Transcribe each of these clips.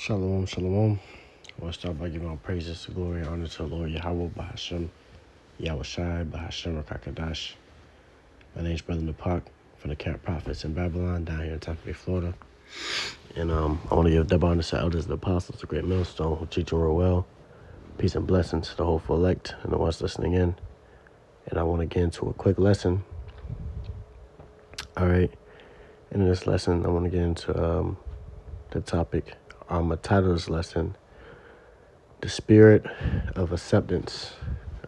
Shalom, shalom. I want to start by giving all praises, glory, and honor to the Lord Yahweh, Bahashem, Yahweh Shai, Bahashem, Rakakadash. My name's Brother Napak from the Camp Prophets in Babylon, down here in Tampa Bay, Florida. And I want to give double honor to the elders and the apostles, the great millstone who teach and rule well. Peace and blessings to the hopeful elect and the ones listening in. And I want to get into a quick lesson. All right. In this lesson, I want to get into the topic. I titled this lesson, The Spirit of Acceptance.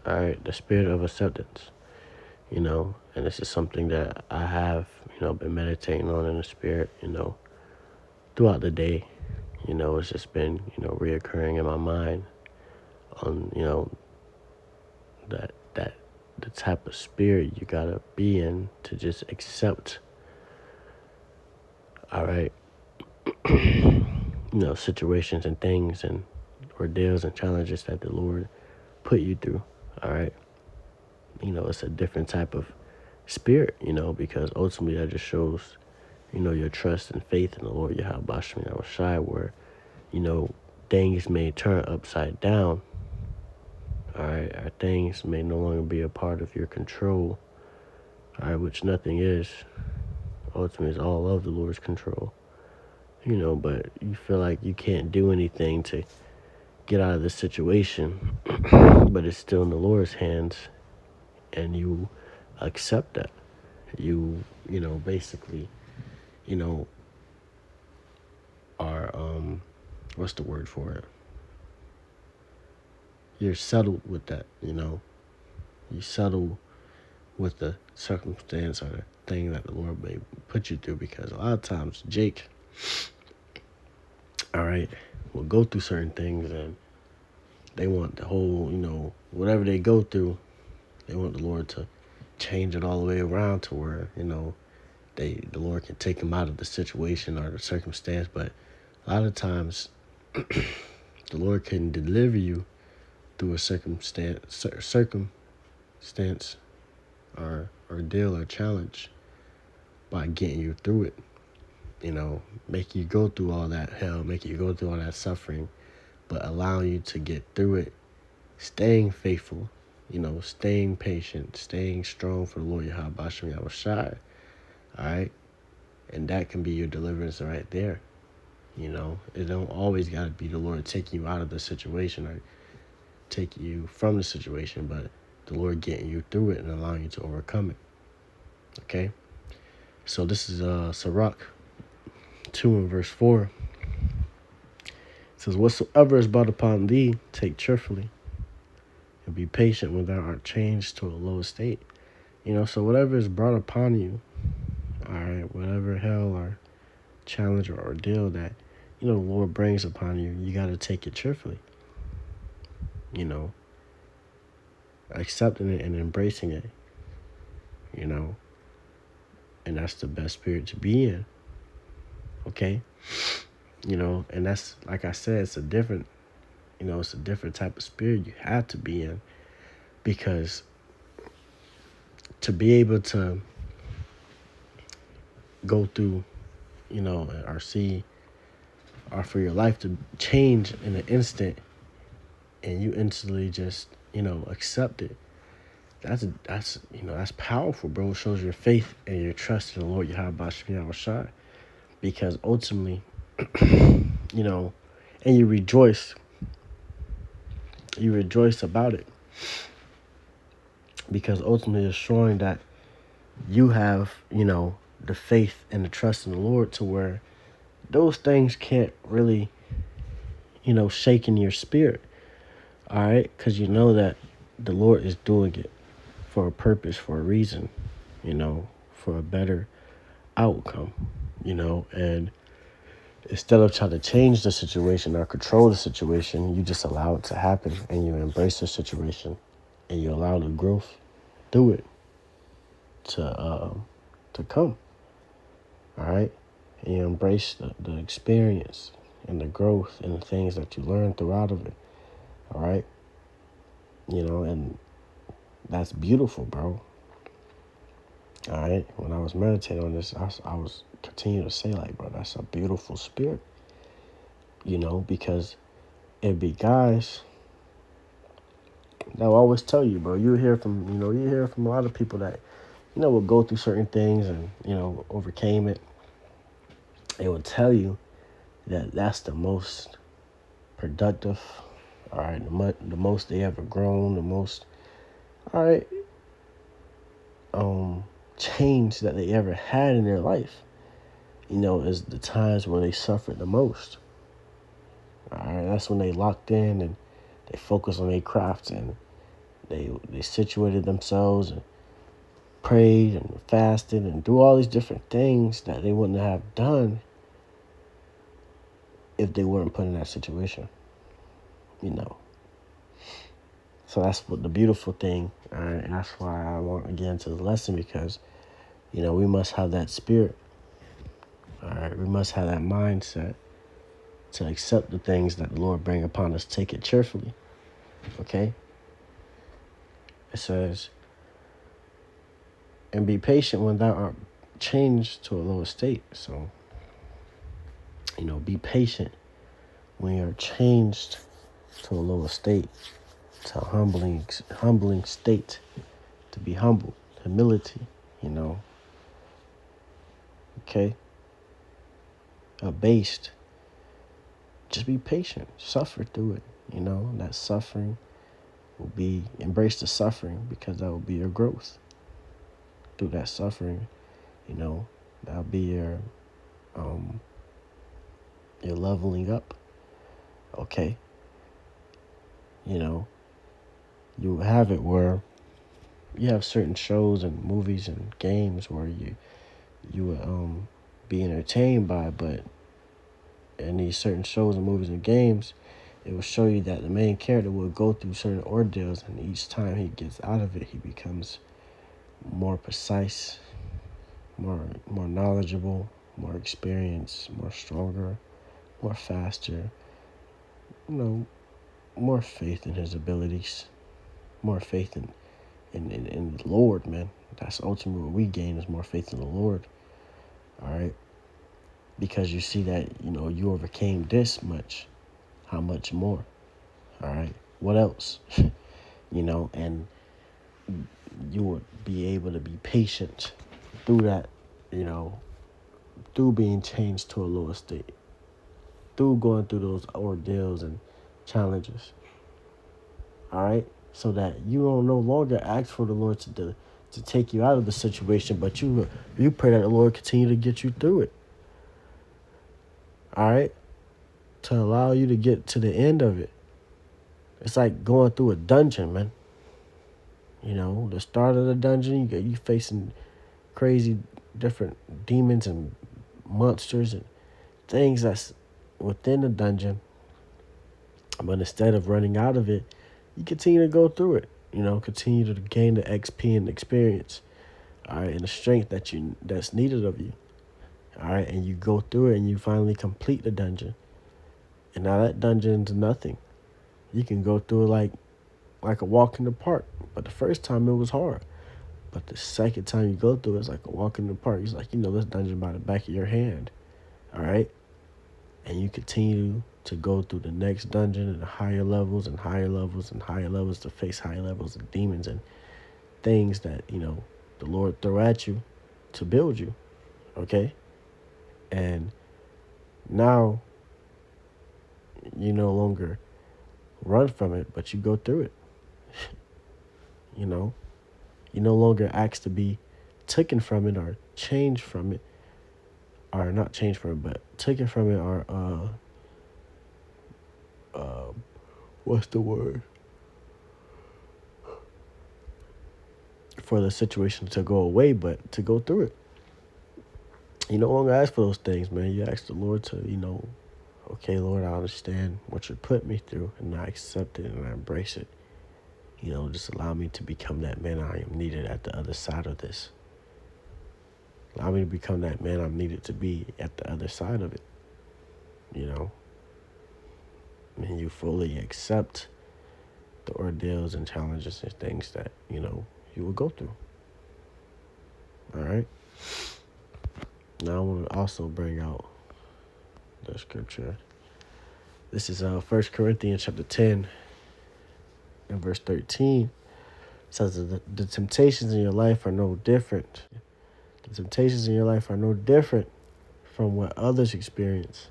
All right, the spirit of acceptance. And this is something that I have, been meditating on in the spirit, throughout the day. It's just been, reoccurring in my mind on, that the type of spirit you gotta be in to just accept, all right, situations and things and ordeals and challenges that the Lord put you through, all right. It's a different type of spirit, because ultimately that just shows, your trust and faith in the Lord Yahweh Bashem Yahweh Shai, where, things may turn upside down, all right, or things may no longer be a part of your control, all right, which nothing is. Ultimately, it's all of the Lord's control, but you feel like you can't do anything to get out of the situation, but it's still in the Lord's hands, and you accept that. You basically, are, what's the word for it? You're settled with that, You settle with the circumstance or the thing that the Lord may put you through, because a lot of times Jake, all right, will go through certain things and they want the whole, whatever they go through, they want the Lord to change it all the way around to where, the Lord can take them out of the situation or the circumstance. But a lot of times the Lord can deliver you through a circumstance or ordeal or challenge by getting you through it. Make you go through all that hell, make you go through all that suffering, but allowing you to get through it, staying faithful, staying patient, staying strong for the Lord Yahweh Bashem Yahweh Shai. All right? And that can be your deliverance right there. It don't always got to be the Lord taking you out of the situation or take you from the situation, but the Lord getting you through it and allowing you to overcome it. Okay? So this is Sirach 2 and verse 4. It says, whatsoever is brought upon thee, take cheerfully, and be patient when thou art changed to a low estate. So whatever is brought upon you, all right, whatever hell or challenge or ordeal that, the Lord brings upon you, you got to take it cheerfully. Accepting it and embracing it, and that's the best spirit to be in. Okay? And that's, like I said, it's a different type of spirit you have to be in, because to be able to go through, or see, or for your life to change in an instant and you instantly just, accept it. That's powerful, bro. It shows your faith and your trust in the Lord Yahweh Bashem Yahweh Shai. Because ultimately, and you rejoice about it. Because ultimately it's showing that you have, the faith and the trust in the Lord to where those things can't really, shake in your spirit. All right? Because you know that the Lord is doing it for a purpose, for a reason, for a better outcome, and instead of trying to change the situation or control the situation, you just allow it to happen and you embrace the situation and you allow the growth through it to come. All right? And you embrace the experience and the growth and the things that you learn throughout of it. All right? And that's beautiful, bro. All right? When I was meditating on this, I was continuing to say, like, bro, that's a beautiful spirit. because it'd be guys that will always tell you, bro. You hear from a lot of people that, will go through certain things and, overcame it. They will tell you that that's the most productive, all right, the most they ever grown, the most, all right, change that they ever had in their life, is the times where they suffered the most. All right, that's when they locked in and they focused on their craft, and they situated themselves and prayed and fasted and do all these different things that they wouldn't have done if they weren't put in that situation. So that's what the beautiful thing, all right, and that's why I want to get into the lesson, because we must have that spirit. All right, we must have that mindset to accept the things that the Lord bring upon us, take it cheerfully. Okay? It says, and be patient when thou art changed to a lower state. So, be patient when you're changed to a lower state, to a humbling state, to be humble, humility, okay? Abased. Just be patient, suffer through it, that suffering will embrace the suffering, because that will be your growth. Through that suffering, that'll be your leveling up. Okay. You have it where you have certain shows and movies and games where you would be entertained by, but in these certain shows and movies and games, it will show you that the main character will go through certain ordeals, and each time he gets out of it, he becomes more precise, more knowledgeable, more experienced, more stronger, more faster, more faith in his abilities, more faith in the Lord, man. That's ultimately what we gain, is more faith in the Lord. All right. Because you see that, you overcame this much. How much more? All right. What else? And you would be able to be patient through that, through being changed to a lower state, through going through those ordeals and challenges. All right. So that you don't no longer ask for the Lord to take you out of the situation, but you pray that the Lord continue to get you through it. All right? To allow you to get to the end of it. It's like going through a dungeon, man. The start of the dungeon, you facing crazy different demons and monsters and things that's within the dungeon. But instead of running out of it, you continue to go through it. Continue to gain the XP and experience. All right, and the strength that's needed of you. All right, and you go through it and you finally complete the dungeon. And now that dungeon's nothing. You can go through it like a walk in the park. But the first time it was hard. But the second time you go through it, it's like a walk in the park. It's like, this dungeon by the back of your hand. All right? And you continue to go through the next dungeon and higher levels and higher levels and higher levels to face higher levels of demons and things that, the Lord throw at you to build you. Okay? And now you no longer run from it, but you go through it. You no longer ask to be taken from it or changed from it, or not changed from it, but taken from it, or what's the word? For the situation to go away, but to go through it. You no longer ask for those things, man. You ask the Lord to, okay, Lord, I understand what you put me through, and I accept it and I embrace it. Just allow me to become that man I am needed at the other side of this. Allow me to become that man I'm needed to be at the other side of it. And you fully accept the ordeals and challenges and things that, you will go through. All right? Now I want to also bring out the scripture This is 1 Corinthians chapter 10 and verse 13. It says that the temptations in your life are no different. The temptations in your life are no different from what others experience.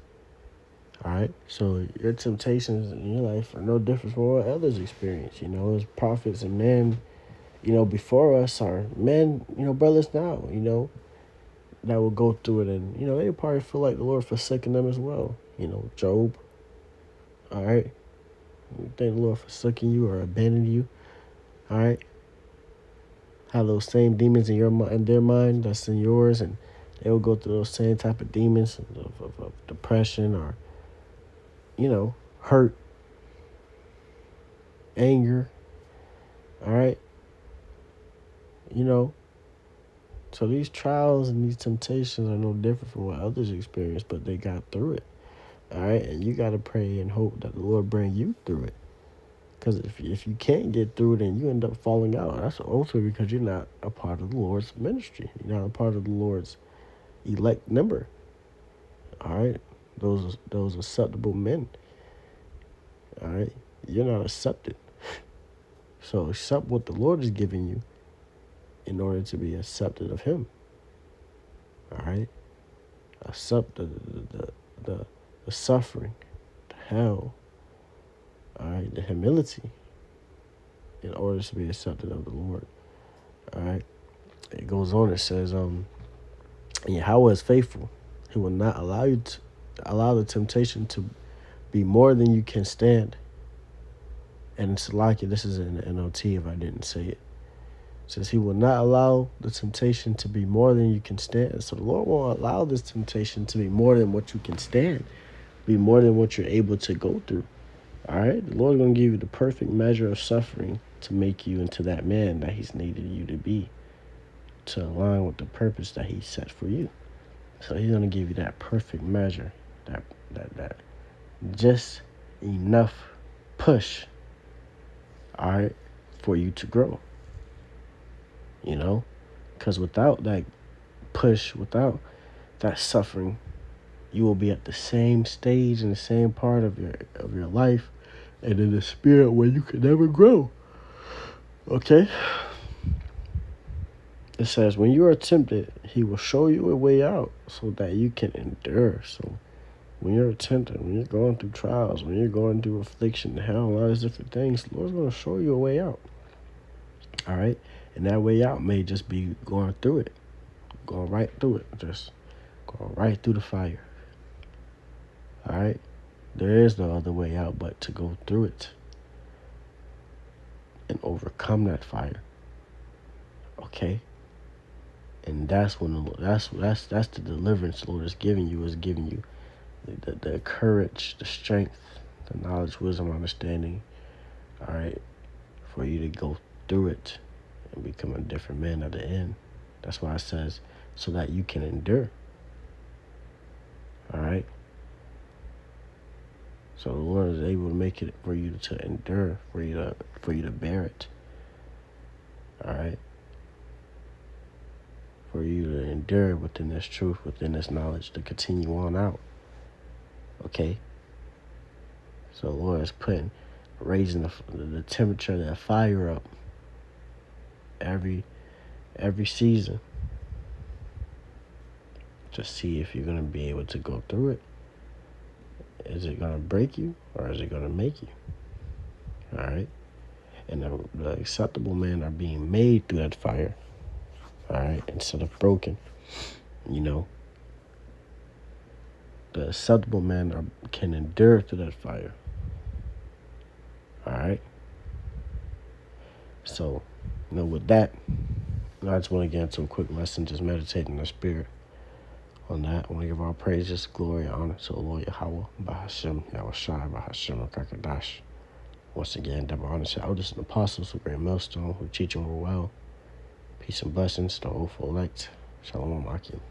All right? So your temptations in your life are no different from what others experience. As prophets and men, before us are men, brothers now, that will go through it. And, they probably feel like the Lord forsaken them as well. Job. All right? You think the Lord forsaken you or abandoned you. All right? Have those same demons in their mind that's in yours, and they will go through those same type of demons of depression or, hurt, anger. All right? So these trials and these temptations are no different from what others experience, but they got through it. All right? And you got to pray and hope that the Lord bring you through it. Because if you can't get through it, then you end up falling out. That's also because you're not a part of the Lord's ministry. You're not a part of the Lord's elect number. All right? Those acceptable men. All right? You're not accepted. So accept what the Lord is giving you in order to be accepted of him. All right? Accept the suffering, the hell, all right, the humility in order to be accepted of the Lord. All right? It goes on, it says, and Yahweh is faithful. He will not allow the temptation to be more than you can stand. And it's like this is in the NLT if I didn't say it. It says he will not allow the temptation to be more than you can stand. So the Lord won't allow this temptation to be more than what you can stand, be more than what you're able to go through. All right? The Lord's going to give you the perfect measure of suffering to make you into that man that he's needed you to be, to align with the purpose that he set for you. So he's going to give you that perfect measure, that just enough push, all right, for you to grow. Because without that push, without that suffering, you will be at the same stage in the same part of your life and in the spirit where you can never grow. Okay? It says, when you are tempted, he will show you a way out so that you can endure. So when you're tempted, when you're going through trials, when you're going through affliction, hell, and all these different things, the Lord's going to show you a way out. All right? And that way out may just be going through it. Going right through it. Just going right through the fire. All right? There is no other way out but to go through it and overcome that fire. Okay? And that's when that's the deliverance the Lord is giving you the courage, the strength, the knowledge, wisdom, understanding, all right, for you to go through it and become a different man at the end. That's why it says, so that you can endure. All right? So the Lord is able to make it for you to endure, for you to bear it. All right? For you to endure within this truth, within this knowledge, to continue on out. Okay? So the Lord is raising the temperature of that fire up every season to see if you're going to be able to go through it. Is it going to break you or is it going to make you? All right? And the acceptable men are being made through that fire. All right? Instead of broken. The acceptable men can endure through that fire. All right? So, with that, I just want to get into a quick lesson, just meditating in the spirit on that. I want to give all praises, glory, and honor to the Lord Yahweh, Bahashem, Yahushai, Bahashem, Kakadash. Once again, double honor to elders and apostles of Great Millstone who teach and rule well. Peace and blessings to all for elect. Shalom Akim.